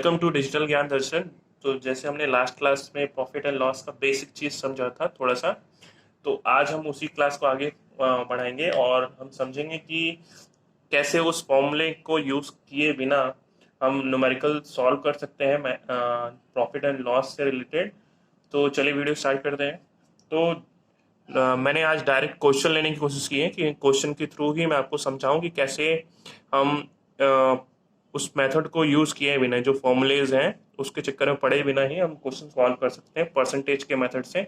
Welcome to digital ज्ञान दर्शन। तो जैसे हमने लास्ट क्लास में प्रॉफिट एंड लॉस का बेसिक चीज़ समझा था थोड़ा सा, तो आज हम उसी क्लास को आगे बढ़ाएंगे और हम समझेंगे कि कैसे उस फॉर्मूले को यूज़ किए बिना हम न्यूमेरिकल सॉल्व कर सकते हैं प्रॉफिट एंड लॉस से रिलेटेड। तो चलिए वीडियो स्टार्ट करते हैं। तो मैंने आज डायरेक्ट क्वेश्चन लेने की कोशिश की है कि क्वेश्चन के थ्रू ही मैं आपको समझाऊं कि कैसे हम उस मेथड को यूज़ किए बिना, जो फॉर्मूलेज हैं उसके चक्कर में पड़े बिना ही हम क्वेश्चन सॉल्व कर सकते हैं परसेंटेज के मेथड से।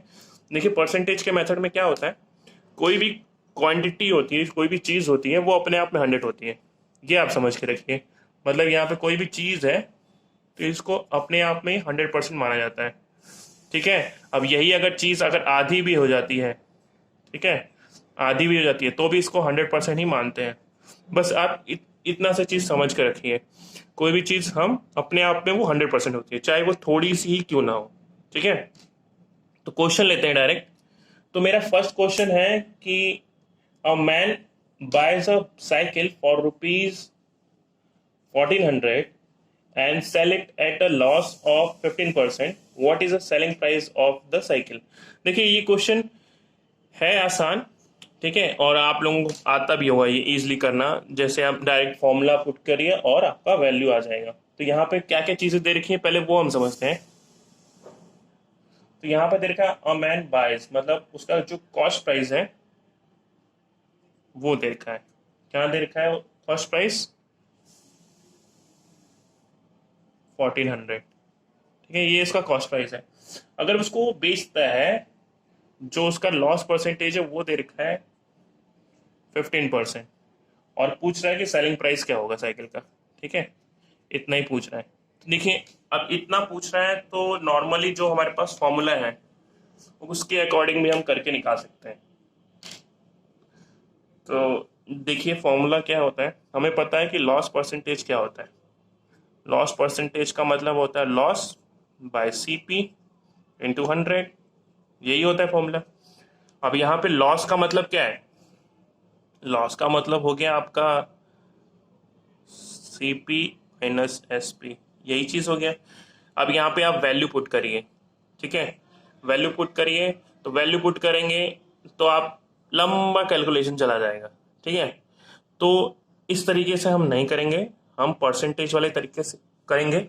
देखिए, परसेंटेज के मेथड में क्या होता है, कोई भी क्वांटिटी होती है, कोई भी चीज़ होती है, वो अपने आप में 100 होती है। ये आप समझ के रखिए। मतलब यहाँ पे कोई भी चीज़ है तो इसको अपने आप में 100% माना जाता है। ठीक है। अब यही अगर चीज़ अगर आधी भी हो जाती है, ठीक है, आधी भी हो जाती है तो भी इसको 100% ही मानते हैं। बस आप इतना सा चीज़ समझ के रखिए, कोई भी चीज़ हम अपने आप में वो 100% होती है, चाहे वो थोड़ी सी ही क्यों ना हो। ठीक है। तो क्वेश्चन लेते हैं डायरेक्ट। तो मेरा फर्स्ट क्वेश्चन है कि a man boys a cycle for rupees 1400 and sell it at a loss of 15%. What is the selling price of the cycle? देखिए, ये क्वेश्चन है आसान, ठीक है, और आप लोगों को आता भी होगा ये इजीली करना। जैसे आप डायरेक्ट फॉर्मूला पुट करिए और आपका वैल्यू आ जाएगा। तो यहाँ पे क्या क्या चीजें दे रखी है पहले वो हम समझते हैं। तो यहाँ पे दे रखा है अ मैन बाइज, मतलब उसका जो कॉस्ट प्राइस है वो दे रखा है। क्या दे रखा है कॉस्ट प्राइस? 1400। ठीक है, ये इसका कॉस्ट प्राइस है। अगर उसको वो बेचता है, जो उसका लॉस परसेंटेज है वो दे रखा है 15%, और पूछ रहा है कि सेलिंग प्राइस क्या होगा साइकिल का। ठीक है, इतना ही पूछ रहा है। तो देखिए, अब इतना पूछ रहा है तो नॉर्मली जो हमारे पास फॉर्मूला है उसके अकॉर्डिंग भी हम करके निकाल सकते हैं। तो देखिए, फॉर्मूला क्या होता है, हमें पता है कि लॉस परसेंटेज क्या होता है। लॉस परसेंटेज का मतलब होता है loss by C P into 100। यही होता है फॉर्मूला। अब यहाँ पे लॉस का मतलब क्या है? लॉस का मतलब हो गया आपका C P minus S P, यही चीज हो गया। अब यहाँ पे आप वैल्यू पुट करिए। ठीक है, वैल्यू पुट करिए। तो वैल्यू पुट करेंगे तो आप लंबा कैलकुलेशन चला जाएगा। ठीक है, तो इस तरीके से हम नहीं करेंगे, हम परसेंटेज वाले तरीके से करेंगे।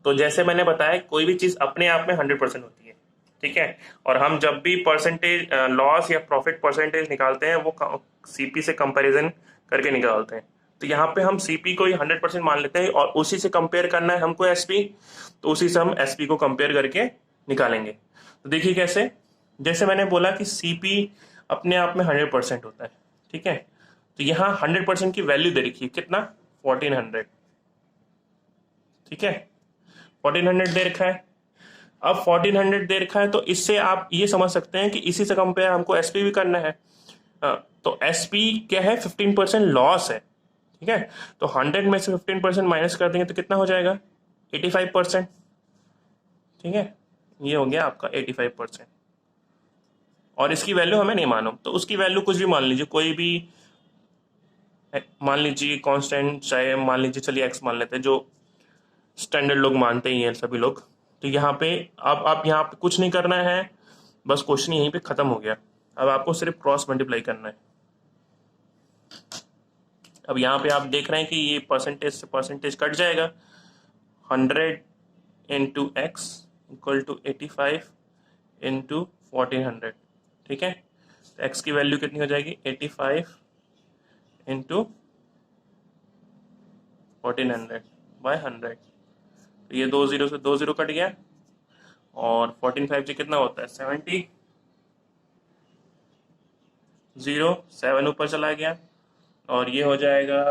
तो जैसे मैंने बताया, कोई भी चीज अपने आप में 100% होती है। ठीक है, और हम जब भी परसेंटेज लॉस या प्रॉफिट परसेंटेज निकालते हैं वो सीपी से कंपैरिजन करके निकालते हैं। तो यहाँ पे हम सीपी को ही 100% मान लेते हैं और उसी से कंपेयर करना है हमको एसपी, तो उसी से हम एसपी को कंपेयर करके निकालेंगे। तो देखिए कैसे, जैसे मैंने बोला कि सीपी अपने आप में 100% होता है। ठीक है, तो यहाँ 100% की वैल्यू दे रखी है, कितना? 1400। ठीक है, 1400 दे रखा है। अब 1400 दे रखा है तो इससे आप ये समझ सकते हैं कि इसी से कंपेयर हमको एसपी भी करना है। तो एसपी क्या है? 15% लॉस है। ठीक है, तो 100 में से 15% माइनस कर देंगे तो कितना हो जाएगा? 85%। ठीक है, ये हो गया आपका 85%। और इसकी वैल्यू हमें नहीं मालूम, तो उसकी वैल्यू कुछ भी मान लीजिए, कोई भी मान लीजिए कांस्टेंट, चाहे मान लीजिए, चलिए एक्स मान लेते हैं, जो स्टैंडर्ड लोग मानते ही हैं सभी लोग। तो यहाँ पे अब आप यहाँ पे कुछ नहीं करना है, बस क्वेश्चन यहीं पे खत्म हो गया। अब आपको सिर्फ क्रॉस मल्टीप्लाई करना है। अब यहाँ पे आप देख रहे हैं कि ये परसेंटेज से परसेंटेज कट जाएगा। 100 into X equal to 85 into 1400। ठीक है, तो एक्स की वैल्यू कितनी हो जाएगी? 85 इंटू 1400 बाय 100। तो ये 2 जीरो से 2 जीरो कट गया, और 14 5 से कितना होता है? 70। 0 7 ऊपर चला गया, और ये हो जाएगा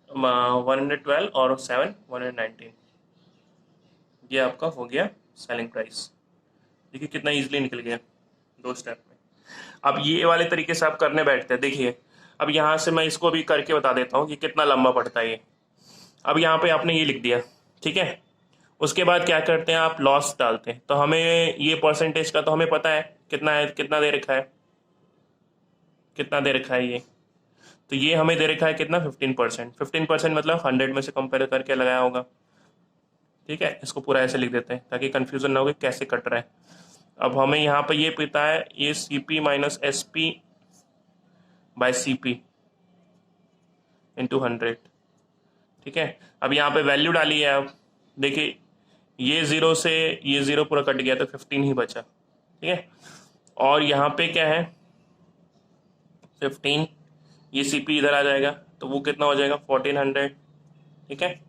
112, और 7 119। ये आपका हो गया सेलिंग प्राइस। देखिए कितना इजीली निकल गया 2 स्टेप में। अब ये वाले तरीके से आप करने बैठते हैं। देखिए, अब यहाँ से मैं इसको भी करके बता देता हूँ कि कितना लंबा पड़ता है ये। अब यहाँ पे आपने ये लिख दिया। ठीक है, उसके बाद क्या करते हैं, आप लॉस डालते हैं। तो हमें ये परसेंटेज का तो हमें पता है कितना है, कितना दे रखा है, कितना दे रखा है ये। तो ये हमें दे रखा है कितना? 15%। 15% मतलब 100 में से कंपेयर करके लगाया होगा। ठीक है, इसको पूरा ऐसे लिख देते हैं ताकि कंफ्यूजन ना हो कि कैसे कट रहा है। अब हमें यहाँ पे ये पता है, ये C P minus S P by C P into 100। ठीक है, अब यहाँ पे वैल्यू डाली है। अब देखिए ये 0 से ये 0 पूरा कट गया तो 15 ही बचा। ठीक है, और यहाँ पे क्या है 15, ये सी पी इधर आ जाएगा तो वो कितना हो जाएगा 1400। ठीक है,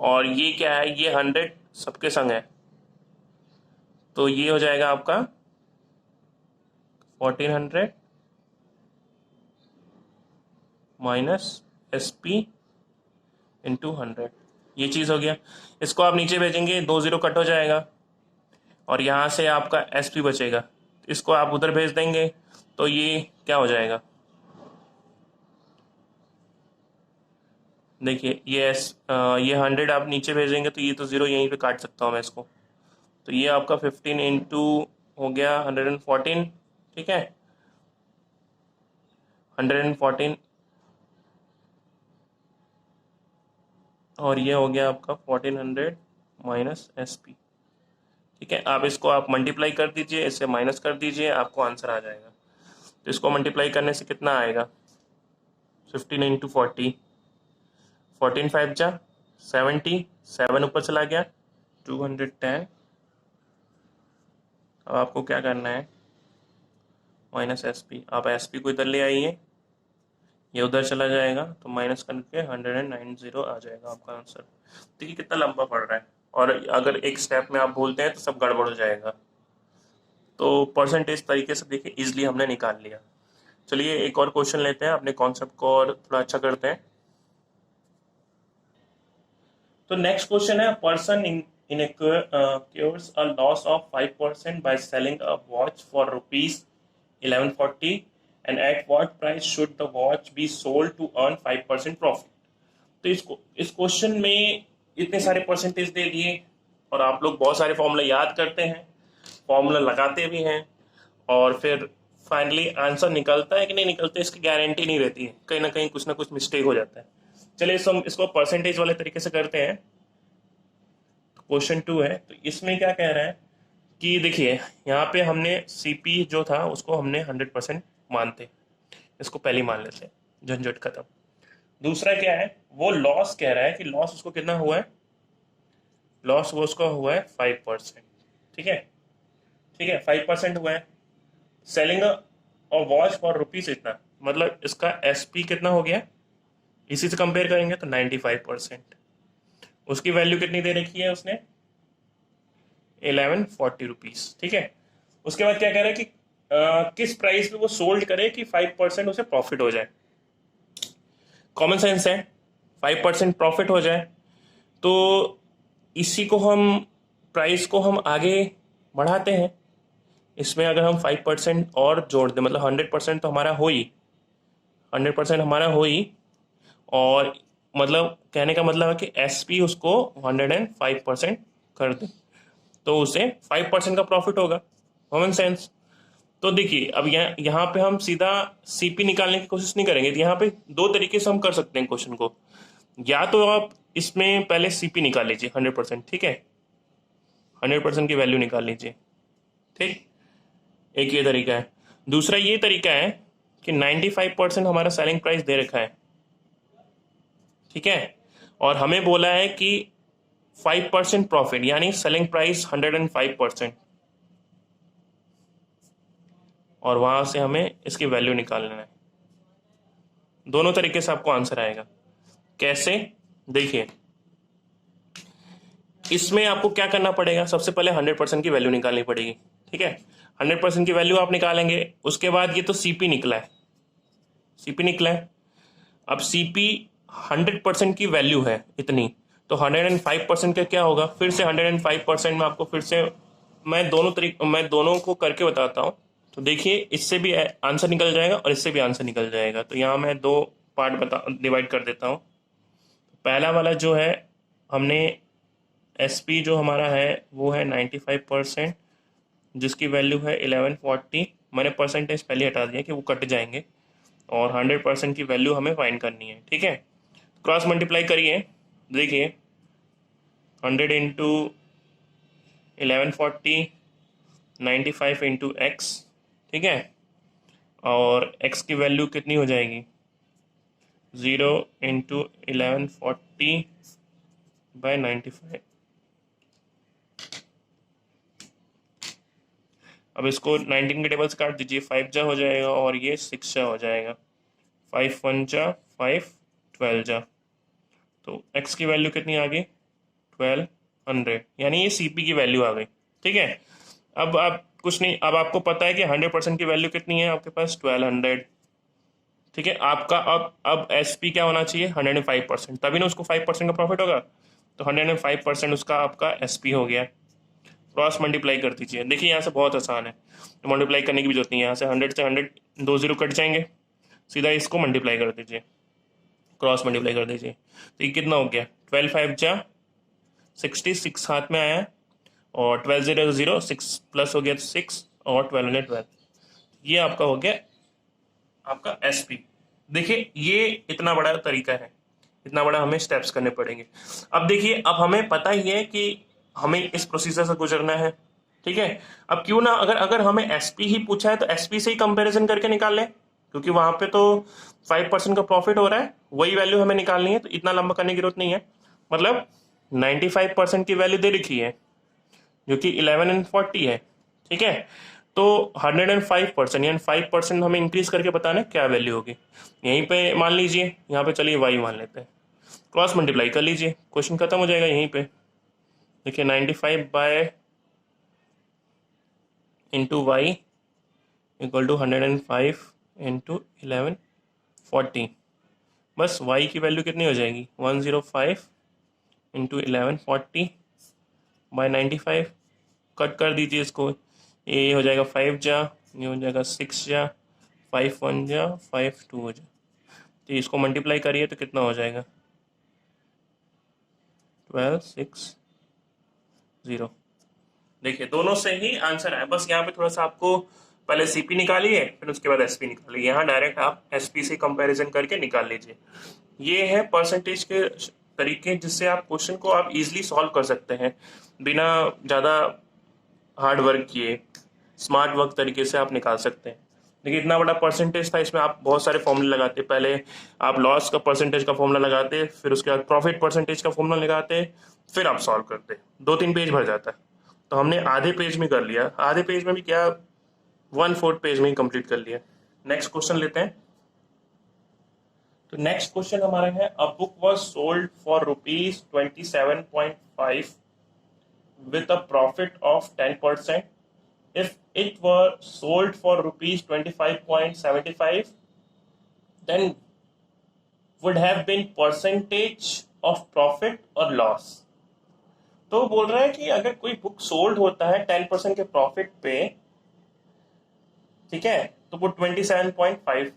और ये क्या है, ये 100 सबके संग है तो ये हो जाएगा आपका 1400 माइनस एस पी इंटू 100। ये चीज़ हो गया। इसको आप नीचे भेजेंगे, 2 0 कट हो जाएगा और यहाँ से आपका एस पी बचेगा। इसको आप उधर भेज देंगे तो ये क्या हो जाएगा, देखिए ये 100 आप नीचे भेजेंगे तो ये तो 0 यहीं पे काट सकता हूँ मैं इसको। तो ये आपका 15 इंटू हो गया 114। ठीक है, 114 और ये हो गया आपका 1400 माइनस एस पी। ठीक है, आप इसको आप मल्टीप्लाई कर दीजिए, इससे माइनस कर दीजिए, आपको आंसर आ जाएगा। तो इसको मल्टीप्लाई करने से कितना आएगा, 15 इंटू 40, 14 5 जा 70, 7 ऊपर चला गया 210। अब आपको क्या करना है, माइनस एस पी, आप एस पी को इधर ले आइए, ये उधर चला जाएगा तो माइनस करके 190 आ जाएगा आपका आंसर। देखिए कितना लंबा पड़ रहा है, और अगर एक स्टेप में आप भूलते हैं तो सब गड़बड़ हो जाएगा। तो परसेंटेज तरीके से देखिए इजिली हमने निकाल लिया। चलिए एक और क्वेश्चन लेते हैं, अपने कॉन्सेप्ट को और थोड़ा अच्छा करते हैं। तो नेक्स्ट क्वेश्चन है, person incurs a loss of 5% by selling a watch for rupees 1140, and at what price should the watch be sold to earn 5% profit। तो इस क्वेश्चन में इतने सारे परसेंटेज दे दिए और आप लोग बहुत सारे फॉर्मूला याद करते हैं, फॉर्मूला लगाते भी हैं, और फिर फाइनली आंसर निकलता है कि नहीं निकलता इसकी गारंटी नहीं रहती है, कहीं ना कुछ मिस्टेक हो जाता है। चलिए हम इसको परसेंटेज वाले तरीके से करते हैं। क्वेश्चन 2 है, तो इसमें क्या कह रहा है कि देखिए यहाँ पे हमने सीपी जो था उसको हमने 100% मानते, इसको पहले मान लेते हैं, झंझट खत्म। दूसरा क्या है, वो लॉस कह रहा है कि लॉस उसको कितना हुआ है, लॉस वो उसका हुआ है 5%। ठीक है, ठीक है 5% हुआ है। सेलिंग और वॉच फॉर रुपीज इतना, मतलब इसका एसपी कितना हो गया, इसी से कंपेयर करेंगे तो 95%। उसकी वैल्यू कितनी दे रखी है उसने, 1140 रुपीज। ठीक है, उसके बाद क्या कह रहा है कि किस प्राइस पे वो सोल्ड करे कि 5% उसे प्रॉफिट हो जाए। कॉमन सेंस है, 5% प्रॉफिट हो जाए तो इसी को हम प्राइस को हम आगे बढ़ाते हैं। इसमें अगर हम 5% और जोड़ दें, मतलब 100% तो हमारा हो ही, 100% हमारा हो ही, और मतलब कहने का मतलब है कि एस पी उसको 105% कर दे तो उसे 5% का प्रॉफिट होगा। Common sense. तो देखिए अब यहाँ पे हम सीधा सीपी निकालने की कोशिश नहीं करेंगे, तो यहाँ पे दो तरीके से हम कर सकते हैं क्वेश्चन को। या तो आप इसमें पहले सीपी निकाल लीजिए 100%, ठीक है, 100% की वैल्यू निकाल लीजिए, ठीक, एक ये तरीका है। दूसरा ये तरीका है कि 95% हमारा सेलिंग प्राइस दे रखा है, ठीक है, और हमें बोला है कि 5% प्रॉफिट, यानी सेलिंग प्राइस 105%, और वहां से हमें इसकी वैल्यू निकालना है। दोनों तरीके से आपको आंसर आएगा। कैसे, देखिए इसमें आपको क्या करना पड़ेगा, सबसे पहले 100% की वैल्यू निकालनी पड़ेगी, ठीक है। 100% की वैल्यू आप निकालेंगे, उसके बाद ये तो सीपी निकला है, सीपी निकला है। अब सीपी 100% की वैल्यू है इतनी, तो 105% का क्या होगा, फिर से 105% में आपको फिर से मैं दोनों को करके बताता हूँ। तो देखिए इससे भी आंसर निकल जाएगा और इससे भी आंसर निकल जाएगा। तो यहाँ मैं दो पार्ट डिवाइड कर देता हूँ। पहला वाला जो है, हमने एसपी जो हमारा है वो है 95%, जिसकी वैल्यू है 1140। मैंने परसेंटेज पहले हटा दिया कि वो कट जाएंगे, और 100% की वैल्यू हमें फाइंड करनी है, ठीक है। क्रॉस मल्टीप्लाई करिए, देखिए 100 इंटू 1140, 95 इंटू एक्स, ठीक है। और x की वैल्यू कितनी हो जाएगी, 0 इंटू 1140/95। अब इसको 19 के टेबल से काट दीजिए, 5 जा हो जाएगा और ये 6 जा हो जाएगा, 5 1 जा 5, 12 जा। तो x की वैल्यू कितनी आ गई, 1200, यानी ये सीपी की वैल्यू आ गई, ठीक है। अब आप कुछ नहीं, अब आपको पता है कि 100% की वैल्यू कितनी है आपके पास, 1200, ठीक है। आपका अब एसपी क्या होना चाहिए, 105%, तभी ना उसको 5% का प्रॉफिट होगा, तो 105% उसका आपका एसपी हो गया। क्रॉस मल्टीप्लाई कर दीजिए, देखिए यहाँ से बहुत आसान है, तो मल्टीप्लाई करने की भी जरूरत नहीं है, यहाँ से 100 से 100 दो जीरो कट जाएंगे, सीधा इसको मल्टीप्लाई कर दीजिए, क्रॉस मल्टीप्लाई कर दीजिए। तो ये कितना हो गया, 12 5 जा 60, 6 हाथ में आया, और 12 0 0, 6 प्लस हो गया 6, और 1212, ये आपका हो गया आपका एसपी। देखिए ये इतना बड़ा तरीका है, इतना बड़ा हमें स्टेप्स करने पड़ेंगे। अब देखिए, अब हमें पता ही है कि हमें इस प्रोसीजर से गुजरना है, ठीक है। अब क्यों ना, अगर अगर हमें एसपी ही पूछा है तो एसपी से ही कंपैरिजन करके निकाल लें, क्योंकि वहां पे तो 5% का प्रॉफिट हो रहा है, वही वैल्यू हमें निकालनी है, तो इतना लंबा करने की जरूरत नहीं है। मतलब 95% की वैल्यू दे रखी है, जो कि 11 एंड 40 है, ठीक है। तो 105%, यानी 5% हमें इंक्रीज करके बताना है क्या वैल्यू होगी। यहीं पे मान लीजिए, यहाँ पे चलिए वाई मान लेते हैं, क्रॉस मल्टीप्लाई कर लीजिए, क्वेश्चन खत्म हो जाएगा यहीं पे। देखिए 95/y इक्वल टू 105 इंटू 1140, बस y की वैल्यू कितनी हो जाएगी, 105 इंटू 1140/95, कट कर दीजिए इसको, ये हो जाएगा 5 जा, ये हो जाएगा 6 जा, 5 1 जा, 5 2 हो जा, तो इसको मल्टीप्लाई करिए तो कितना हो जाएगा, 12 6 0। देखिए दोनों से ही आंसर है, बस यहाँ पे थोड़ा सा आपको पहले सीपी निकालिए, फिर उसके बाद एसपी निकालिए, यहाँ डायरेक्ट आप एसपी से कंपैरिजन करके निकाल लीजिए। ये है परसेंटेज के तरीके, जिससे आप क्वेश्चन को आप इजीली सॉल्व कर सकते हैं बिना ज़्यादा हार्ड वर्क किए, स्मार्ट वर्क तरीके से आप निकाल सकते हैं। देखिए इतना बड़ा परसेंटेज था, इसमें आप बहुत सारे फॉर्मूले लगाते, पहले आप लॉस का परसेंटेज का फॉर्मूला लगाते, फिर उसके बाद प्रॉफिट परसेंटेज का फॉर्मूला लगाते, फिर आप सॉल्व करते, 2-3 पेज भर जाता है। तो हमने आधे पेज में कर लिया, आधे पेज में भी क्या, 1/4 पेज में ही कंप्लीट कर लिया। नेक्स्ट क्वेश्चन लेते हैं। तो नेक्स्ट क्वेश्चन हमारा है, a book was sold for ₹27.5 with a profit of 10%. If it were sold for ₹25.75, then would have been percentage of profit or loss. तो बोल रहा है कि अगर कोई बुक सोल्ड होता है 10% के प्रॉफिट पे, ठीक है, तो वो 27.550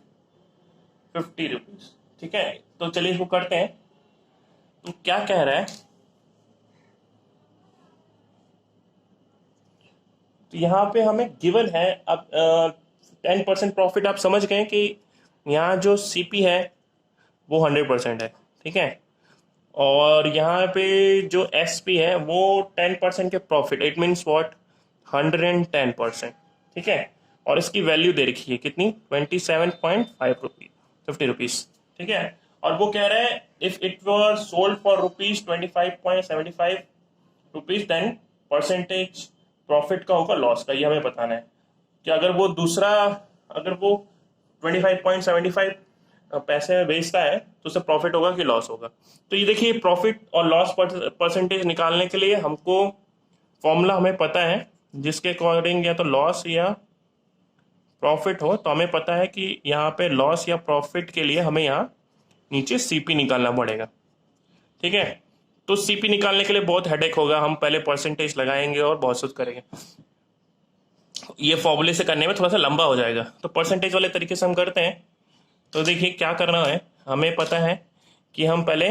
रुपीज, ठीक है। तो चलिए इसको करते हैं। तो क्या कह रहा है, तो यहाँ पे हमें गिवन है, अब 10% प्रॉफिट आप समझ गए कि यहाँ जो सीपी है वो 100% है, ठीक है। और यहाँ पे जो एसपी है वो 10% के प्रॉफिट, इट मीन्स वॉट, 110%, ठीक है। और इसकी वैल्यू दे रखी है कितनी, 27.50 रुपीज, ठीक है। और वो कह रहा है if it were sold for ₹25.75 then percentage profit का होगा, लॉस का, ये हमें बताना है कि अगर वो दूसरा, अगर वो 25.75 पैसे में बेचता है तो उसे प्रॉफिट होगा कि लॉस होगा। तो ये देखिए प्रॉफिट और लॉस परसेंटेज निकालने के लिए हमको फॉर्मूला हमें पता है, जिसके अकॉर्डिंग या तो लॉस या प्रॉफिट हो, तो हमें पता है कि यहाँ पे लॉस या प्रॉफिट के लिए हमें यहाँ नीचे सीपी निकालना पड़ेगा, ठीक है। तो सीपी निकालने के लिए बहुत हेडेक होगा, हम पहले परसेंटेज लगाएंगे और बहुत कुछ करेंगे, ये फॉर्मूले से करने में थोड़ा सा लंबा हो जाएगा, तो परसेंटेज वाले तरीके से हम करते हैं। तो देखिए क्या करना है, हमें पता है कि हम पहले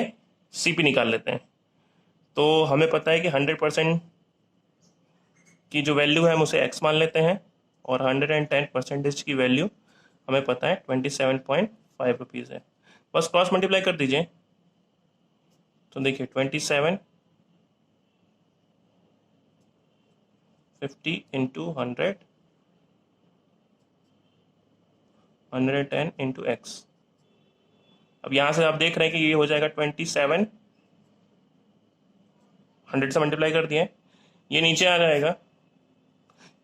सीपी निकाल लेते हैं। तो हमें पता है कि 100% की जो वैल्यू है हम उसे एक्स मान लेते हैं, और 110% की वैल्यू हमें पता है 27.5 रुपीज़ है। बस क्रॉस मल्टीप्लाई कर दीजिए, तो देखिए 27 50 इंटू 100, 110 इंटू एक्स। अब यहाँ से आप देख रहे हैं कि ये हो जाएगा 27, 100 से मल्टीप्लाई कर दिए, ये नीचे आ जाएगा।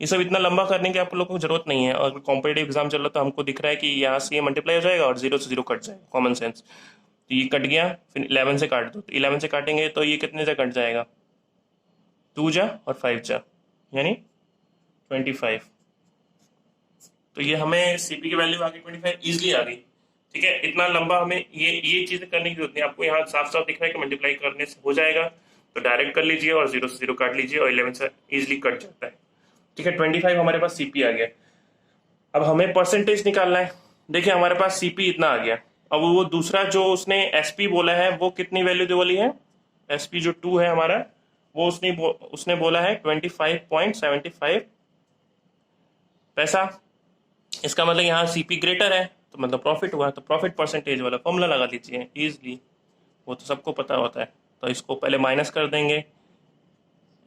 ये सब इतना लंबा करने की आप लोगों को जरूरत नहीं है। अगर कॉम्पिटेटिव एग्जाम चल रहा तो हमको दिख रहा है कि यहाँ से ये मल्टीप्लाई हो जाएगा और जीरो से जीरो कट जाएगा, कॉमन सेंस। तो ये कट गया, फिर 11 से काट दो, तो 11 से काटेंगे तो ये कितने से कट जाएगा, 2 जा और 5 जा, यानी 25। तो ये हमें सीपी की वैल्यू आ गई 25, ईजिली आ गई। ठीक है, इतना लंबा हमें ये चीजें करने की जरूरत नहीं। आपको यहाँ साफ साफ दिख रहा है कि मल्टीप्लाई करने से हो जाएगा, तो डायरेक्ट कर लीजिए और जीरो से जीरो काट लीजिए और 11 से ईजिली कट जाता है। ठीक है, 25 हमारे पास सीपी आ गया। अब हमें परसेंटेज निकालना है। देखिए हमारे पास सीपी इतना आ गया। अब वो दूसरा जो उसने एसपी बोला है वो कितनी वैल्यू वाली है, एसपी जो 2 है हमारा, वो उसने बोला है 25.75 पैसा। इसका मतलब यहाँ सीपी ग्रेटर है, तो मतलब प्रॉफिट हुआ। तो प्रॉफिट परसेंटेज वाला फॉर्मूला लगा लीजिए इजली, वो तो सबको पता होता है। तो इसको पहले माइनस कर देंगे,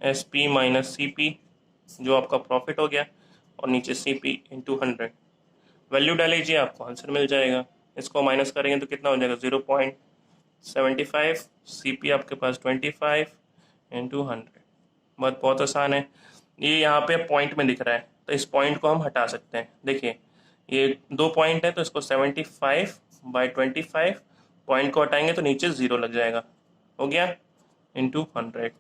S P minus C P, जो आपका प्रॉफिट हो गया, और नीचे सी पी इंटू 100। वैल्यू डाल लीजिए, आपको आंसर मिल जाएगा। इसको माइनस करेंगे तो कितना हो जाएगा, 0.75। सी पी आपके पास 25 इंटू 100। बहुत आसान है। ये यहाँ पे पॉइंट में दिख रहा है, तो इस पॉइंट को हम हटा सकते हैं। देखिए ये 2 पॉइंट है, तो इसको 75/25, पॉइंट को हटाएंगे तो नीचे 0 लग जाएगा, हो गया, इंटू 100।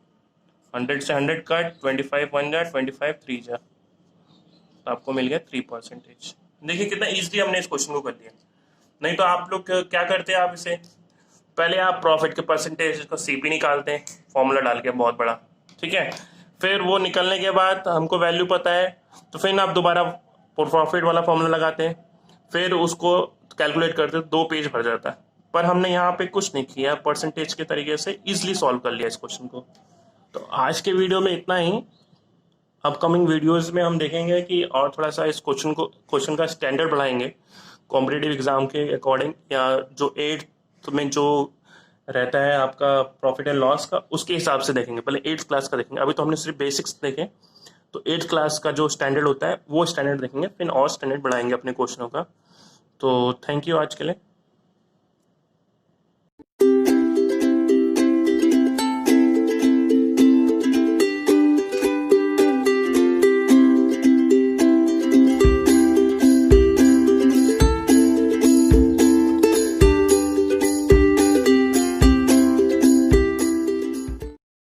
100 से 100 कट, 25 1 जा, 25 3 जा, तो आपको मिल गया 3%। देखिए कितना इजीली हमने इस क्वेश्चन को कर दिया। नहीं तो आप लोग क्या करते हैं, आप इसे पहले आप प्रॉफिट के परसेंटेज को सीपी निकालते हैं फॉर्मूला डाल के बहुत बड़ा। ठीक है, फिर वो निकलने के बाद हमको वैल्यू पता है, तो फिर आप दोबारा प्रॉफिट वाला फॉर्मूला लगाते हैं, फिर उसको कैलकुलेट करते हैं, 2 पेज भर जाता है। पर हमने यहाँ पे कुछ नहीं किया, परसेंटेज के तरीके से इजिली सॉल्व कर लिया इस क्वेश्चन को। तो आज के वीडियो में इतना ही। अपकमिंग वीडियोस में हम देखेंगे कि और थोड़ा सा इस क्वेश्चन का स्टैंडर्ड बढ़ाएंगे कॉम्पिटेटिव एग्जाम के अकॉर्डिंग, या जो 8th में जो रहता है आपका प्रॉफिट एंड लॉस का, उसके हिसाब से देखेंगे। पहले 8th क्लास का देखेंगे, अभी तो हमने सिर्फ बेसिक्स देखे। तो 8th क्लास का जो स्टैंडर्ड होता है वो स्टैंडर्ड देखेंगे, फिर और स्टैंडर्ड बढ़ाएंगे अपने क्वेश्चनों का। तो थैंक यू आज के लिए।